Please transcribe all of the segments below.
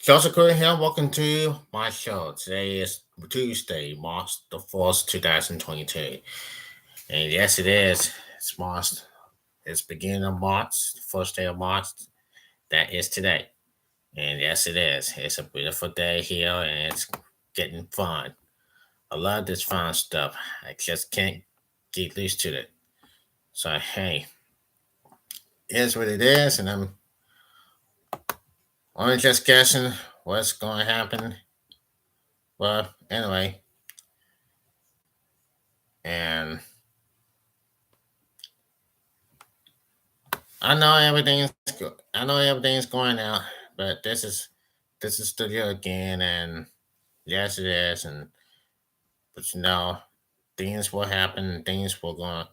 Joseph Curry here. Welcome to my show. Today is Tuesday, March the 4th, 2022. And yes, it is. It's March. It's beginning of March, the first day of March. That is today. And yes, it is. It's a beautiful day here and it's getting fun. I love this fun stuff. I just can't get used to it. So, hey, here's what it is. And I'm only just guessing what's going to happen. Well, anyway. And I know everything's going out, but this is studio again, and yes, it is. And but things will happen, things will go on.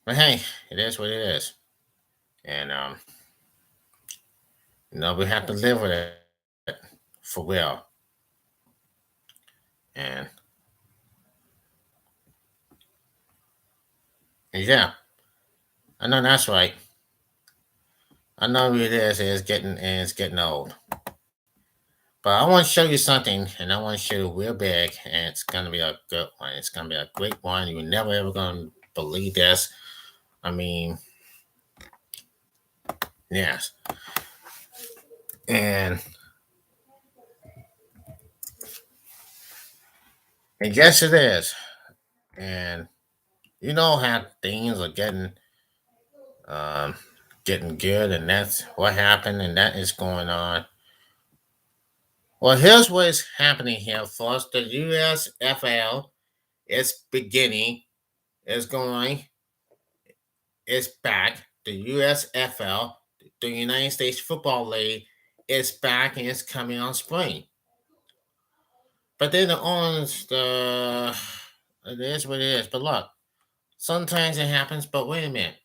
But hey, it is what it is, and we have to live with it for real. And, and yeah, I know that's right. I know what it is. It's getting old. But I want to show you something, and I want to show you real big, and it's gonna be a good one. It's gonna be a great one. You're never ever gonna believe this. I mean, yes, and and yes, it is. And you know how things are um getting good, and that's what happened, and that is going on. Well, here's what is happening here first. The USFL is beginning, is going, is back. The USFL, the United States Football League, is back and it's coming on spring. But then the owners, it is what it is. But look, sometimes it happens. But wait a minute,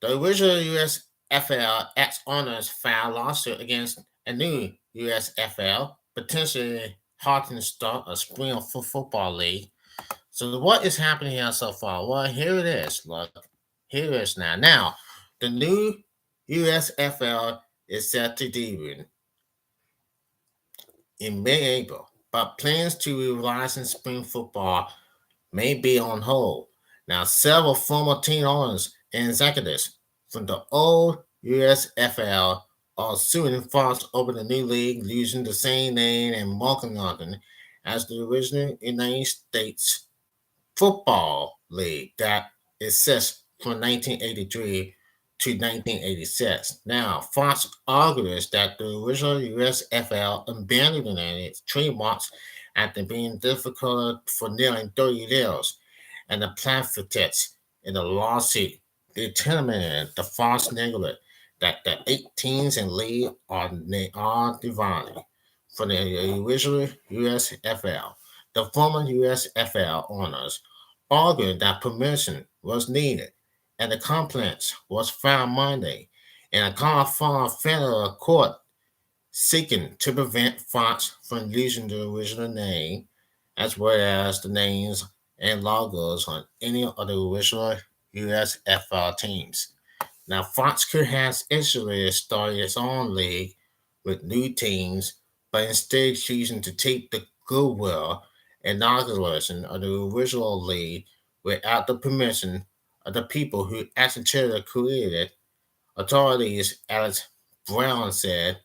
the original USFL ex owners filed lawsuit against a new USFL, potentially halting the start of spring football league. So what is happening here so far? Well, here it is. Look, here it is now. Now, the new USFL is set to debut in mid-April, but plans to revise in spring football may be on hold. Now, several former team owners and executives from the old USFL are suing Fox over the new league using the same name and marketing as the original United States Football League that exists from 1983 to 1986. Now, Fox argues that the original USFL abandoned its trademarks after being difficult for nearly 30 years, and the plaintiffs in the lawsuit determined the Fox negative that the 18s and league are divided from the original USFL. The former USFL owners argued that permission was needed, and the complaint was filed Monday in a California federal court seeking to prevent Fox from using the original name as well as the names and logos on any of the original USFL teams. Now, Fox could have easily started its own league with new teams, but instead choosing to take the goodwill and inauguration of the original league without the permission of the people who accidentally created. Authorities, Alex Brown said,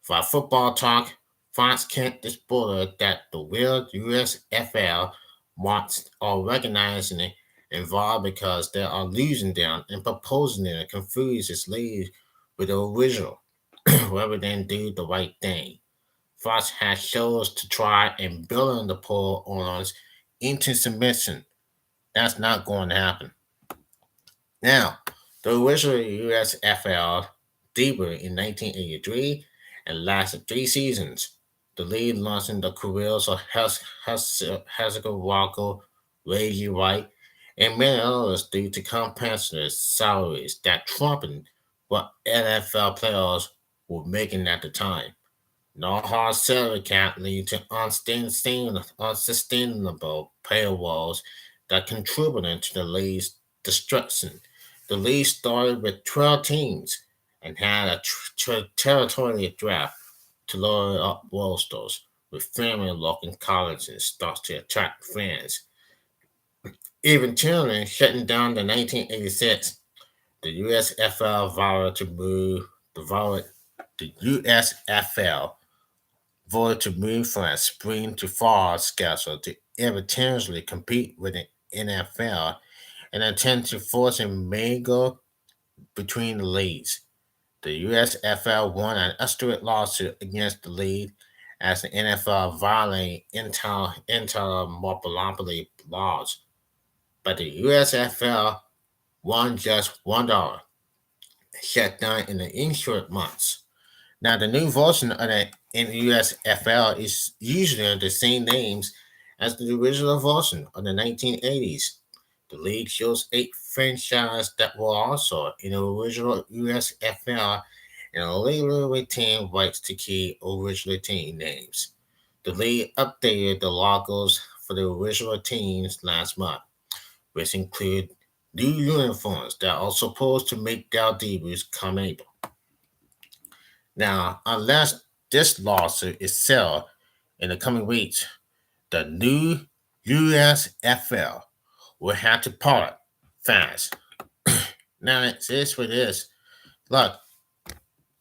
for football talk, Fox can't dispute that the real USFL wants are recognizing it involved because they are losing them and proposing it confuses league with the original rather than do the right thing. Fox has shows to try and build on the poor owners into submission. That's not going to happen. Now, the original USFL debuted in 1983 and lasted 3 seasons. The league launched in the careers of Hezekiah Walker, Reggie White, and many others due to compensatory salaries that trumped what NFL players were making at the time. No hard salary cap lead to unsustainable paywalls that contributed to the league's destruction. The league started with 12 teams and had a territorial draft to lower up roasters, with family local colleges starts to attract fans. Even children shutting down the 1986, the USFL voted to move the USFL voted to move from a spring to fall schedule to eventually compete with the NFL and intend to force a mingle between the leagues. The USFL won an Austrian lawsuit against the league as the NFL violated interoperability laws, but the USFL won just $1, shut down in the ensuing months. Now, the new version of the NUSFL is usually the same names as the original version of the 1980s. The league shows 8 franchises that were also in the original USFL and legally retained rights to key original team names. The league updated the logos for the original teams last month, which include new uniforms that are supposed to make their debuts come April. Now, unless this lawsuit is settled in the coming weeks, the new USFL will have to part fast. Now, it's this what it is. Look,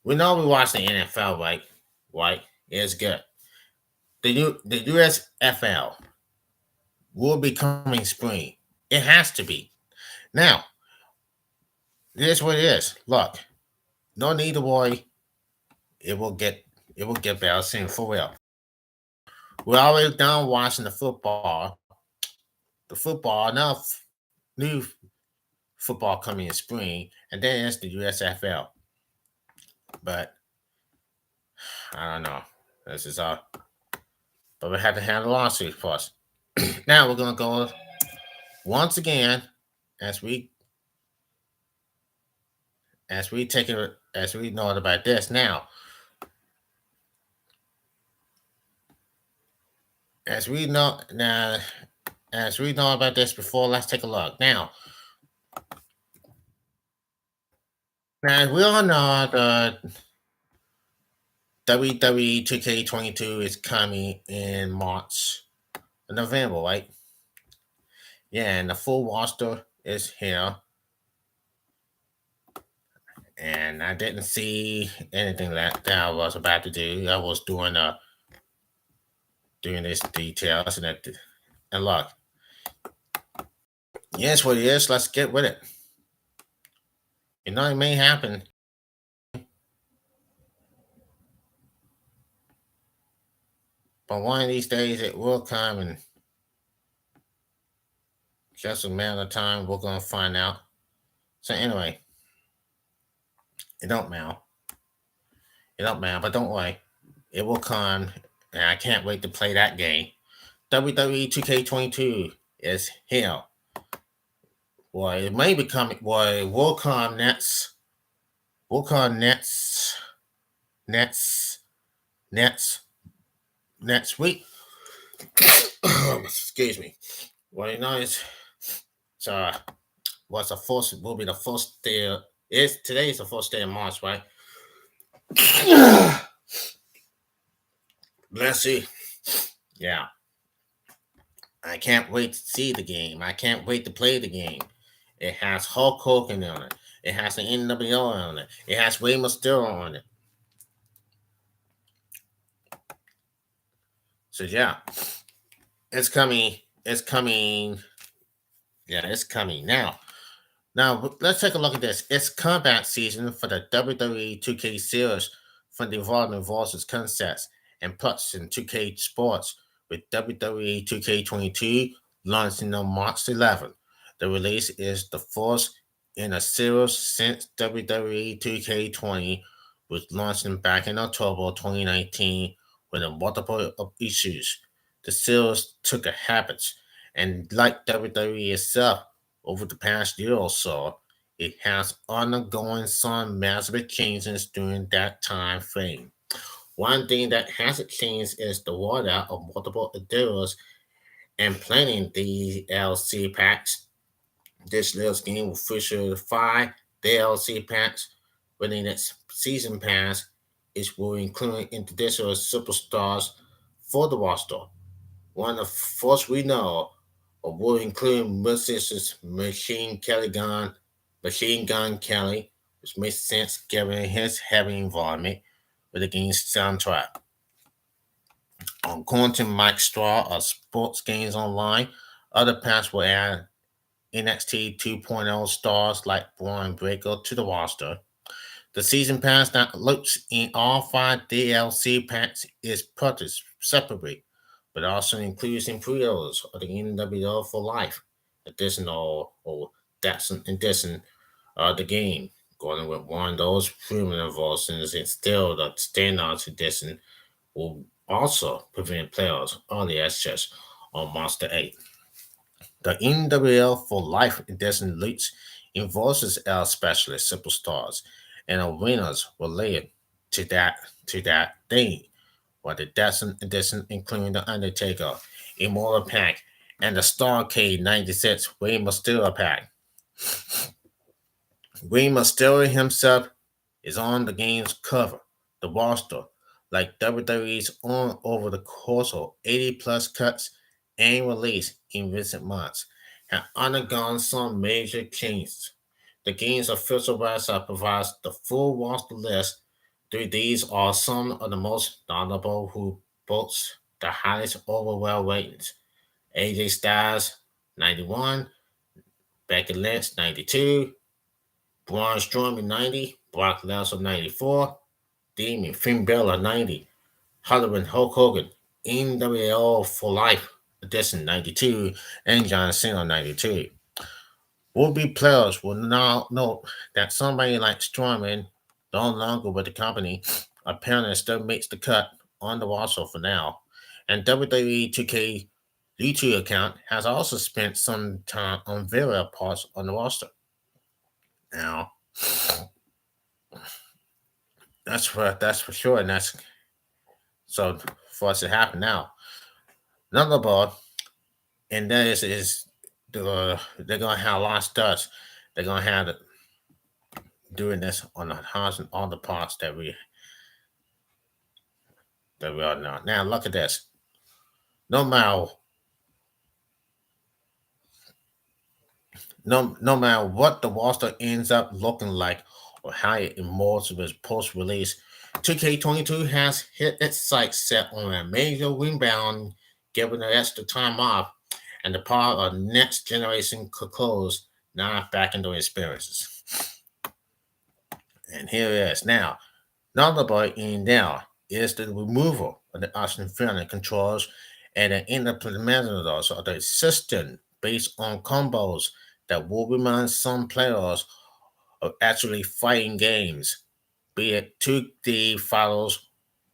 we know we watch the NFL, right? Right? It's good. The USFL will be coming spring. It has to be. Now, this what it is. Look, no need to worry. It will get it will get better soon for real. We're always done watching the football, enough new football coming in spring, and then it's the USFL. But I don't know. This is all. But we have to handle lawsuits first. Now we're gonna go once again as we take it as we know about this now. As we know now, as we know about this before, let's take a look now. Now we all know the WWE 2K22 is coming in March, November, right? Yeah, and the full roster is here. And I didn't see anything that I was about to do. I was doing this details and look. Yes, what it is. Let's get with it. You know, it may happen, but one of these days it will come, and just a matter of time we're gonna find out. So anyway, it don't matter. It don't matter, but don't worry, it will come, and I can't wait to play that game. WWE 2K22 is here. Well, it may be coming. Well, it will come next. Will come next, next, next week. Excuse me. Well, you know, so what's the first? Will be the first day. Is today is the first day of March, right? Let's see. Yeah, I can't wait to see the game. I can't wait to play the game. It has Hulk Hogan on it. It has the NWO on it. It has Rey Mysterio on it. So yeah, it's coming. It's coming. Yeah, it's coming now. Now let's take a look at this. It's combat season for the WWE 2K series from Development Versus Concepts and Plus in 2K Sports with WWE 2K22 launching on March 11th. The release is the first in a series since WWE 2K20 was launching back in October 2019 with a multiple of issues. The series took a habit, and like WWE itself, over the past year or so, it has undergone some massive changes during that time frame. One thing that hasn't changed is the rollout of multiple editions and planning DLC packs. This little game will feature 5 DLC packs, within its season pass, it will include additional superstars for the roster. One of the first we know of will include Mrs. Machine Gun Kelly, which makes sense given his heavy involvement with the game's soundtrack. According to Mike Straw of Sports Games Online, other patches will add NXT 2.0 stars like Braun Breaker to the roster. The season pass that looks in all five DLC packs is purchased separately, but also includes in pre-orders of the NWO for Life additional or that's an addition the game. Going with one of those primitive versions instead of the standard edition will also prevent players early access on Monster 8. The NWL for Life edition leaks involves our specialist superstars and arenas related to that theme, while the Destin edition including The Undertaker, Immortal Pack, and the Starcade 96 Rey Mysterio pack. Rey Mysterio himself is on the game's cover, the roster, like WWE's on over the course of 80 plus cuts and release in recent months, have undergone some major changes. The game's official website provides the full roster list. These are some of the most notable who boast the highest overall ratings. AJ Styles, 91, Becky Lynch, 92, Braun Strowman, 90, Brock Lesnar, 94, Demon Finn Balor, 90, Hollywood Hulk Hogan, NWO for Life Edition 92, and John Cena 92. Will-be players will now note that somebody like Strowman, no longer with the company, apparently still makes the cut on the roster for now. And WWE 2K YouTube account has also spent some time on various parts on the roster. Now, that's for sure, and that's so for us to happen now. Another ball, and that is they're gonna have a lot of studs. They're gonna have it doing this on the house and all the parts that we are now. Now look at this. No matter no matter what the roster ends up looking like or how it emerges with post release, 2K22 has hit its sights set on a major rebound, given the extra time off and the power of next generation controls now back into experiences. And here it is. Now, notable in now is the removal of the option family controls and the implementers of the system based on combos that will remind some players of actually fighting games, be it 2D follows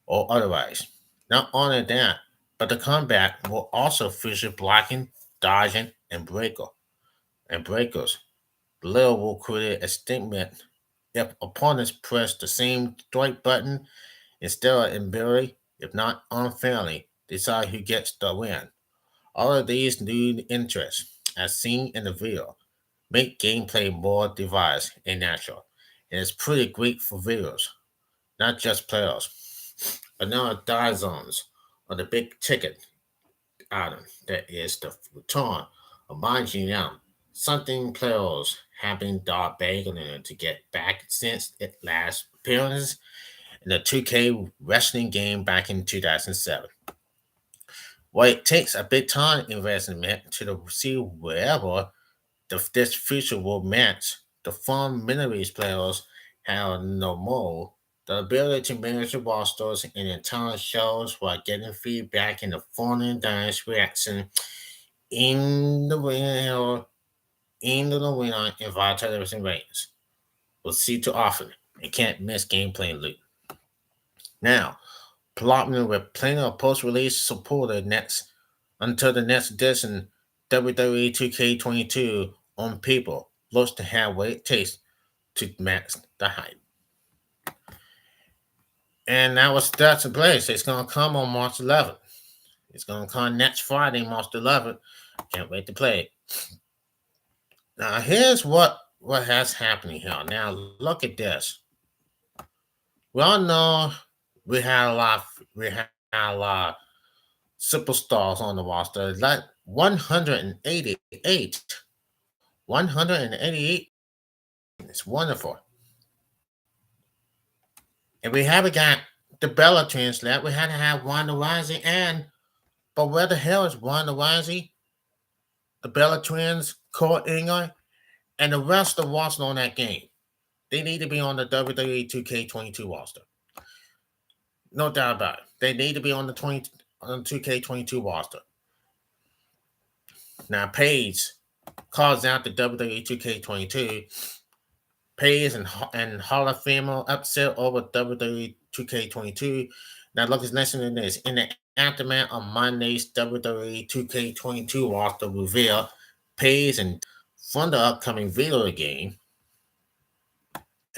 or otherwise. Not only that, but the combat will also feature blocking, dodging, and breakers. The layer will create a statement if opponents press the same strike button instead of ability, if not unfairly, decide who gets the win. All of these new interests, as seen in the video, make gameplay more device and natural, and it's pretty great for viewers, not just players. Another die zones are the big ticket item that is the return of Manji Yam, something players have been begging to get back since its last appearance in the 2K wrestling game back in 2007. Well, it takes a big time investment to see wherever this feature will match the fundamentals players have no more. The ability to manage the rosters and entire shows while getting feedback in the phone and dance reaction in the arena, in the arena and via television ratings. We'll see too often and can't miss gameplay loop. Now, plotting with plenty of post-release support until the next edition WWE 2K22 on people looks to have what it takes to match the hype. And that's the place. It's gonna come on March 11th. It's gonna come next Friday, March 11th. Can't wait to play it. Now here's what has happening here. Now look at this. We all know we had a lot of superstars on the roster, like 188. 188 is wonderful. And we haven't got the Bella twins left. We had to have Wanda Rising but where the hell is Wanda Rising, the Bella twins, Cole Ingoy, and the rest of the roster on that game? They need to be on the WWE 2K22 roster. No doubt about it. They need to be on the 2K22 roster. Now Paige calls out the WWE 2K22. Paige and Hall of Famer upset over WWE 2K22. Now look, listening to this. In the aftermath of Monday's WWE 2K22 roster reveal, Paige and from the upcoming video game,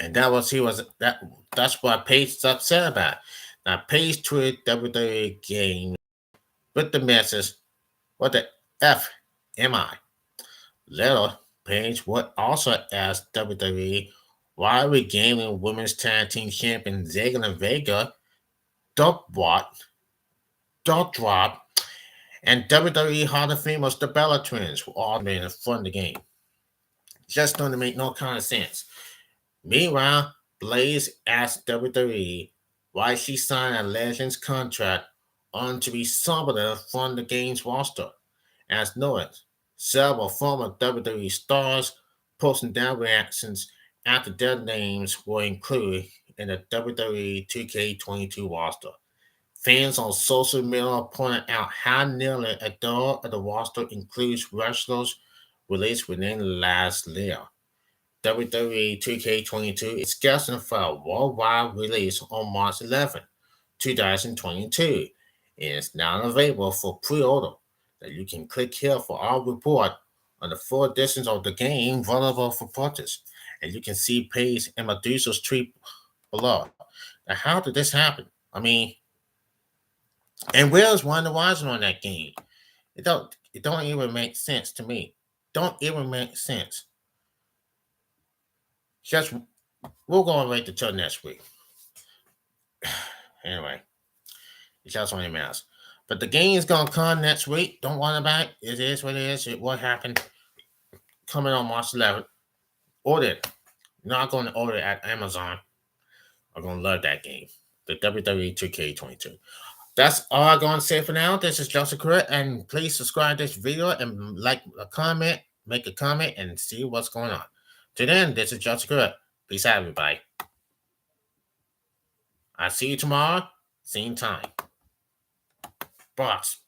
and that's what Paige is upset about. Now Paige tweeted WWE game with the message, "What the F am I?" Later, Paige would also ask WWE why regaining Women's Tag Team Champion Ziggler and Vega, Dot Drop, and WWE Hall of Famers the Bella Twins were all made in front of the game. Just don't make no kind of sense. Meanwhile, Blaze asked WWE why she signed a Legends contract only to be summoned from the game's roster. As noted, several former WWE stars posting their reactions after their names were included in the WWE 2K22 roster. Fans on social media pointed out how nearly a third of the roster includes wrestlers released within the last year. WWE 2K22 is scheduled for a worldwide release on March 11, 2022. It is now available for pre-order. That you can click here for our report on the full editions of the game available for purchase. And you can see Paige and Medusa's tweet below. Now, how did this happen? I mean, and where's Wanda Rising on that game? It don't even make sense to me. Don't even make sense. Just we'll go and wait until next week. Anyway, it's just only matters. But the game is gonna come next week. Don't worry about it. It is what it is. What happened? Coming on March 11th. Order it. You're not going to order it at Amazon. I'm gonna love that game. The WWE 2K22. That's all I'm going to say for now. This is Joseph Crudup, and please subscribe to this video and like a comment, make a comment, and see what's going on. Till then, this is Joseph Crudup. Peace out, everybody. I'll see you tomorrow, same time. Boss.